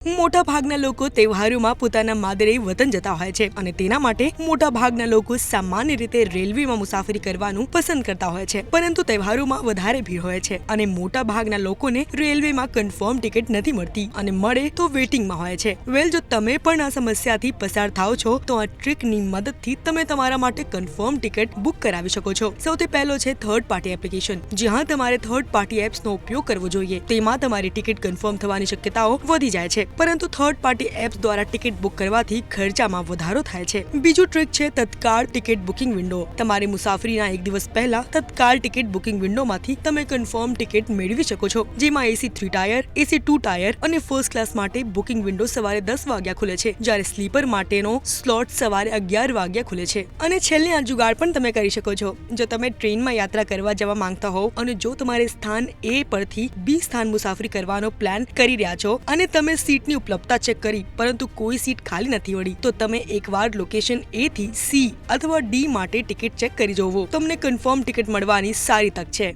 મોટા ભાગના લોકો તહેવારોમાં પોતાના માદરે વતન જતા હોય છે અને તેના માટે મોટા ભાગના લોકો સામાન્ય રીતે રેલવેમાં મુસાફરી કરવાનું પસંદ કરતા હોય છે, પરંતુ તહેવારોમાં વધારે ભીડ હોય છે અને મોટા ભાગના લોકોને રેલવેમાં કન્ફર્મ ટિકિટ નથી મળતી અને મળે તો વેટિંગમાં હોય છે. જો તમે પણ આ સમસ્યાથી પસાર થાઓ છો તો આ ટ્રીકની મદદથી તમે તમારા માટે કન્ફર્મ ટિકિટ બુક કરાવી શકો છો. સૌથી પહેલો છે થર્ડ પાર્ટી એપ્લિકેશન. જ્યાં તમારે થર્ડ પાર્ટી એપ્સનો ઉપયોગ કરવો જોઈએ, તેમાં તમારી ટિકિટ કન્ફર્મ થવાની શક્યતાઓ વધી જાય છે, પરંતુ થર્ડ પાર્ટી એપ્સ દ્વારા ટિકિટ બુક કરવાથી ખર્ચામાં વધારો થાય છે. બીજું ટ્રીક છે તત્કાળ ટિકિટ બુકિંગ વિન્ડો. તમારી મુસાફરીના એક દિવસ પહેલા તત્કાળ ટિકિટ બુકિંગ વિન્ડોમાંથી તમે કન્ફર્મ ટિકિટ મેળવી શકો છો, જેમાં એસી 3 ટાયર, એસી 2 ટાયર અને ફર્સ્ટ ક્લાસ માટે બુકિંગ વિન્ડો સવારે 10 વાગ્યા ખુલે છે, જ્યારે સ્લીપર માટેનો સ્લોટ સવારે 11 વાગ્યા ખુલે છે. અને છેલ્લે આ જુગાડ પણ તમે કરી શકો છો. જો તમે ટ્રેનમાં યાત્રા કરવા જવા માંગતા હોવ અને જો તમારે સ્થાન એ પરથી બી સ્થાન મુસાફરી કરવાનો પ્લાન કરી રહ્યા છો અને તમે સીટની ઉપલબ્ધતા ચેક કરી પરંતુ કોઈ સીટ ખાલી નથી મળી, તો તમે એકવાર લોકેશન એ થી સી અથવા ડી માટે ટિકિટ ચેક કરી જોવો. તમને કન્ફર્મ ટિકિટ મળવાની સારી તક છે.